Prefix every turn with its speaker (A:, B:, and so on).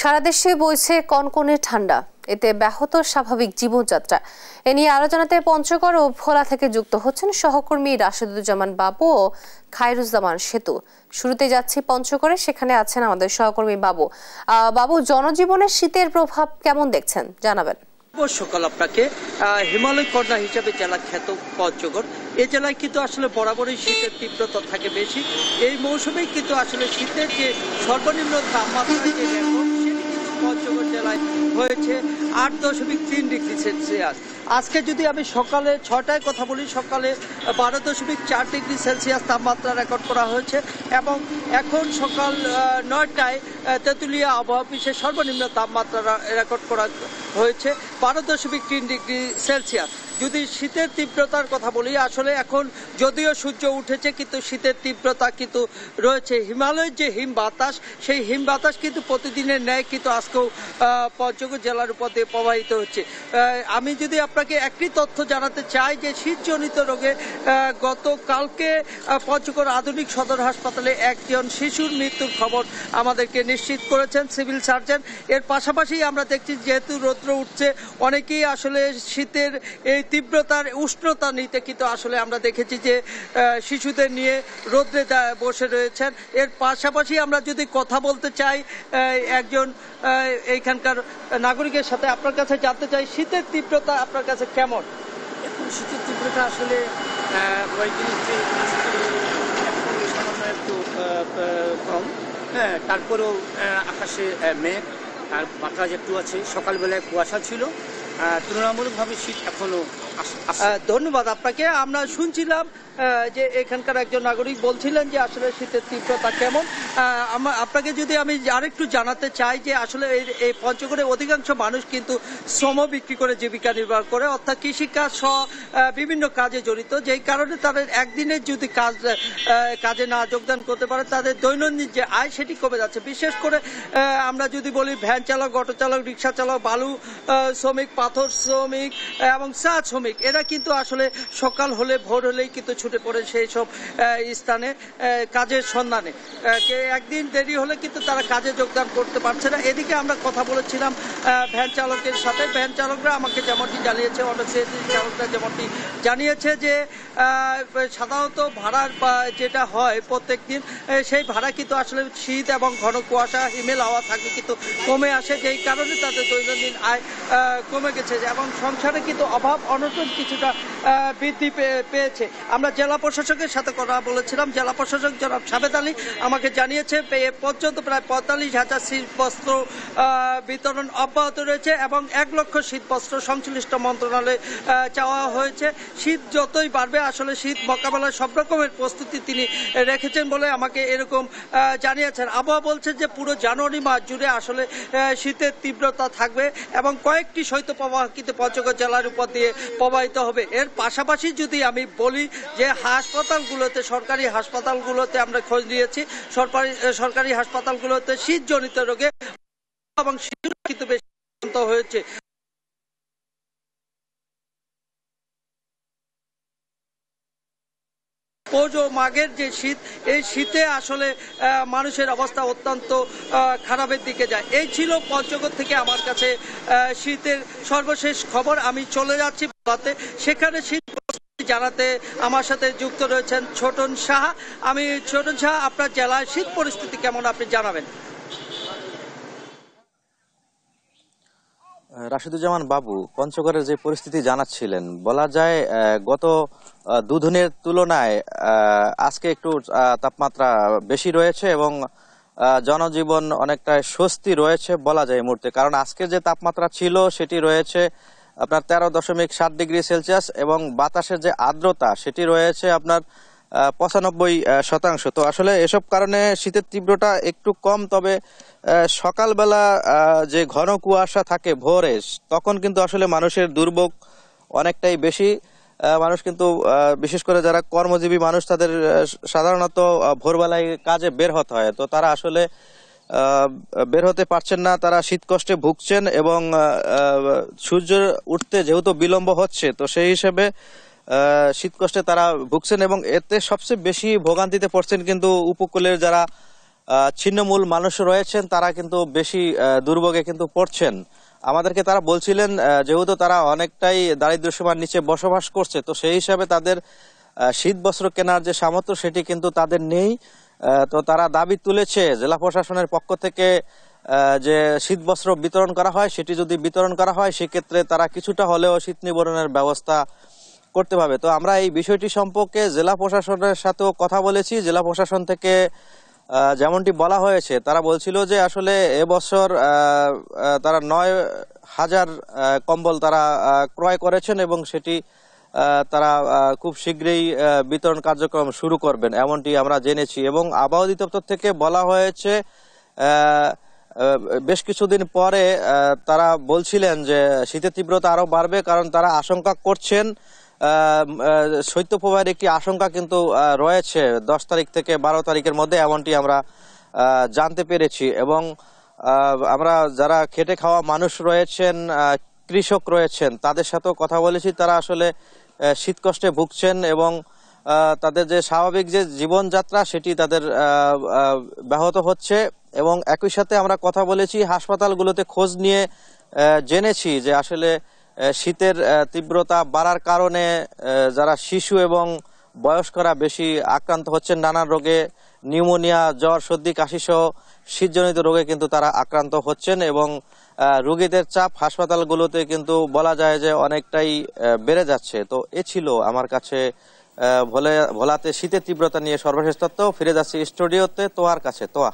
A: সারা দেশে বইছে কনকনে ঠান্ডা, এতে ব্যাহত স্বাভাবিক জীবনযাত্রা। এ নিয়ে আলোচনাতে পঞ্চগড় ও ভোলা থেকে যুক্ত হচ্ছেন সহকর্মী রাশেদুজ্জামান বাবু ও খায়রুজ্জামান সেতু। শুরুতে যাচ্ছি পঞ্চগড়ে, সেখানে আছেন আমাদের সহকর্মী বাবু। বাবু, জনজীবনে শীতের প্রভাব কেমন দেখছেন জানাবেন।
B: সকাল আপনাকে হিমালয় কন্যা হিসেবে জেলা খ্যাত পঞ্চগড়, এই জেলায় কিন্তু আসলে বরাবরই শীতের তীব্রতা থাকে বেশি। এই মৌসুমে কিন্তু আসলে শীতের যে সর্বনিম্ন তাপমাত্রা যে রেকর্ড, সেটি কিন্তু পঞ্চগড় জেলায় হয়েছে 8.3 ডিগ্রি সেলসিয়াস। আজকে যদি আমি সকালে 6টায় কথা বলি, সকালে 12.4 ডিগ্রি সেলসিয়াস তাপমাত্রা রেকর্ড করা হয়েছে এবং এখন সকাল 9টায় তেঁতুলিয়া আবহাওয়া অফিসে সর্বনিম্ন তাপমাত্রা রেকর্ড করা হয়েছে 12.3 ডিগ্রি সেলসিয়াস। যদি শীতের তীব্রতার কথা বলি, আসলে এখন যদিও সূর্য উঠেছে কিন্তু শীতের তীব্রতা কিন্তু রয়েছে। হিমালয়ের যে হিম বাতাস, সেই হিম বাতাস কিন্তু প্রতিদিনের ন্যায় কিন্তু আজকেও পঞ্চগড় জেলার উপর দিয়ে প্রবাহিত হচ্ছে। আমি যদি আপনাকে একটি তথ্য জানাতে চাই যে শীতজনিত রোগে গতকালকে পঞ্চগড় আধুনিক সদর হাসপাতালে একজন শিশুর মৃত্যুর খবর আমাদেরকে নিশ্চিত করেছেন সিভিল সার্জন। এর পাশাপাশি আমরা দেখছি যেহেতু রৌদ্র উঠছে, অনেকেই আসলে শীতের এই তীব্রতার উষ্ণতা নিতে কিন্তু আসলে আমরা দেখেছি যে শিশুদের নিয়ে রৌদ্রে বসে রয়েছেন। এর পাশাপাশি আমরা যদি কথা বলতে চাই একজন এইখানকার নাগরিকের সাথে, আপনার কাছে জানতে চাই শীতের তীব্রতা আপনার কাছে কেমন?
C: এখন শীতের তীব্রতা আসলে কয়েকদিন সামান্য একটু কম, তারপরেও আকাশে মেঘ আর বাতাস একটু আছে। সকালবেলায় কুয়াশা ছিল, তুলনামূলকভাবে শীত এখনো।
B: ধন্যবাদ আপনাকে। আমরা শুনছিলাম যে এখানকার একজন নাগরিক বলছিলেন যে আসলে শীতের তীব্রতা কেমন। আপনাকে যদি আমি আরেকটু জানাতে চাই যে আসলে এই পঞ্চগড়ে অধিকাংশ মানুষ কিন্তু শ্রম বিক্রি করে জীবিকা নির্বাহ করে, অর্থাৎ কৃষিকাজ সহ বিভিন্ন কাজে জড়িত, যেই কারণে তাদের একদিনের যদি কাজে না যোগদান করতে পারে তাদের দৈনন্দিন যে আয় সেটি কমে যাচ্ছে। বিশেষ করে আমরা যদি বলি ভ্যান চালক, অটো চালক, রিক্সা চালক, বালু শ্রমিক, পাথর শ্রমিক এবং চা শ্রমিক, এরা কিন্তু আসলে সকাল হলে ভোর হলেই কিন্তু ছুটে পড়ে সেই সব স্থানে কাজের সন্ধানে। একদিন দেরি হলে কিন্তু তারা কাজে যোগদান করতে পারছে না। এদিকে আমরা কথা বলেছিলাম ভ্যান চালকের সাথে। ভ্যান চালকরা আমাকে যেমনটি জানিয়েছে, অটো চালকরা যেমনটি জানিয়েছে যে সাধারণত ভাড়ার যেটা হয় প্রত্যেক দিন, সেই ভাড়া কিন্তু আসলে শীত এবং ঘন কুয়াশা হিমেল হাওয়া থাকলে কিন্তু কমে আসে, যেই কারণে তাদের দৈনন্দিন আয় কমে গেছে এবং সংসারে কিন্তু অভাব অনটন কিছুটা বৃদ্ধি পেয়েছে। আমরা জেলা প্রশাসকের সাথে কথা বলেছিলাম। জেলা প্রশাসক জনাব সাবেদ আলী আমাকে জানিয়েছে এ পর্যন্ত প্রায় 45,000 শীতবস্ত্র বিতরণ অব্যাহত রয়েছে এবং 1 লক্ষ শীতবস্ত্র সংশ্লিষ্ট মন্ত্রণালয়ে চাওয়া হয়েছে। শীত যতই বাড়বে আসলে শীত মোকাবেলায় সব রকমের প্রস্তুতি তিনি রেখেছেন বলে আমাকে এরকম জানিয়েছেন। আবহাওয়া বলছে যে পুরো জানুয়ারি মাস জুড়ে আসলে শীতের তীব্রতা থাকবে এবং কয়েকটি শৈত্যপ্রবাহ কিন্তু পঞ্চগড় জেলার উপর দিয়ে প্রবাহিত হবে। এর পাশাপাশি যদি আমি বলি যে হাসপাতালগুলোতে, সরকারি হাসপাতালগুলোতে আমরা খোঁজ নিয়েছি, সরকারি হাসপাতালগুলোতে শীতজনিত রোগে এবং শিশু কিন্তু বেশি আক্রান্ত হয়েছে। পৌষ ও মাঘের যে শীত, এই শীতে আসলে মানুষের অবস্থা অত্যন্ত খারাপের দিকে যায়। এই ছিল পঞ্চগড় থেকে আমার কাছে শীতের সর্বশেষ খবর। আমি চলে যাচ্ছি ভোলাতে, সেখানে শীত জানাতে আমার সাথে যুক্ত রয়েছেন ছোটন সাহা। আমি ছোটন সাহা, আপনার জেলায় শীত পরিস্থিতি কেমন আপনি জানাবেন?
D: রাশেদুজ্জামান বাবু, পঞ্চগড়ের যে পরিস্থিতি জানাচ্ছিলেন, বলা যায় গত দুদিনের তুলনায় আজকে একটু তাপমাত্রা বেশি রয়েছে এবং জনজীবন অনেকটা স্বস্তি রয়েছে বলা যায় এই মুহূর্তে। কারণ আজকে যে তাপমাত্রা ছিল সেটি রয়েছে আপনার 13.7 ডিগ্রি সেলসিয়াস এবং বাতাসের যে আর্দ্রতা সেটি রয়েছে আপনার 95%। তো আসলে এসব কারণে শীতের তীব্রতা একটু কম, তবে সকালবেলা যে ঘন কুয়াশা থাকে ভোরে, তখন কিন্তু আসলে মানুষের দুর্ভোগ অনেকটাই বেশি। মানুষ কিন্তু বিশেষ করে যারা কর্মজীবী মানুষ, তাদের সাধারণত ভোরবেলায় কাজে বের হতে হয়, তো তারা আসলে বের হতে পারছেন না, তারা শীতকষ্টে ভুগছেন এবং সূর্য উঠতে যেহেতু বিলম্ব হচ্ছে, তো সেই হিসেবে শীতকষ্টে তারা ভুগছেন এবং এতে সবচেয়ে বেশি ভোগান্তিতে পড়ছেন কিন্তু উপকূলের যারা ছিন্নমূল মানুষ রয়েছেন তারা কিন্তু বেশি দুর্ভোগে কিন্তু পড়ছেন। আমাদেরকে তারা বলছিলেন যেহেতু তারা অনেকটাই দারিদ্র্য সীমার নিচে বসবাস করছে, তো সেই হিসাবে তাদের শীত বস্ত্র কেনার যে সামর্থ্য সেটি কিন্তু তাদের নেই। তো তারা দাবি তুলেছে জেলা প্রশাসনের পক্ষ থেকে যে শীত বস্ত্র বিতরণ করা হয়, সেটি যদি বিতরণ করা হয় সেক্ষেত্রে তারা কিছুটা হলেও শীত নিবারণের ব্যবস্থা করতে পারবে। তো আমরা এই বিষয়টি সম্পর্কে জেলা প্রশাসনের সাথেও কথা বলেছি। জেলা প্রশাসন থেকে যেমনটি বলা হয়েছে, তারা বলছিল যে আসলে এবছর তারা 9,000 কম্বল তারা ক্রয় করেছেন এবং সেটি তারা খুব শীঘ্রই বিতরণ কার্যক্রম শুরু করবেন, এমনটি আমরা জেনেছি। এবং আবহাওয়া অধিদপ্তর থেকে বলা হয়েছে বেশ কিছুদিন পরে তারা বলছিলেন যে শীতের তীব্রতা আরো বাড়বে, কারণ তারা আশঙ্কা করছেন শৈত্যপ্রবাহের একটি আশঙ্কা কিন্তু রয়েছে 10 তারিখ থেকে 12 তারিখের মধ্যে, এমনটি আমরা জানতে পেরেছি। এবং আমরা যারা খেটে খাওয়া মানুষ রয়েছেন, কৃষক রয়েছেন, তাদের সাথেও কথা বলেছি। তারা আসলে শীতকষ্টে ভুগছেন এবং তাদের যে স্বাভাবিক যে জীবনযাত্রা সেটি তাদের ব্যাহত হচ্ছে। এবং একই সাথে আমরা কথা বলেছি হাসপাতালগুলোতে খোঁজ নিয়ে জেনেছি যে আসলে শীতের তীব্রতা বাড়ার কারণে যারা শিশু এবং বয়স্করা বেশি আক্রান্ত হচ্ছেন নানান রোগে, নিউমোনিয়া, জ্বর, সর্দি, কাশি সহ শীতজনিত রোগে কিন্তু তারা আক্রান্ত হচ্ছেন। এবং রোগীদের চাপ হাসপাতালগুলোতে কিন্তু বলা যায় যে অনেকটাই বেড়ে যাচ্ছে। তো এ ছিল আমার কাছে ভোলাতে শীতের তীব্রতা নিয়ে সর্বশেষ তথ্য। ফিরে যাচ্ছি স্টুডিওতে তোয়ার কাছে। তোয়া।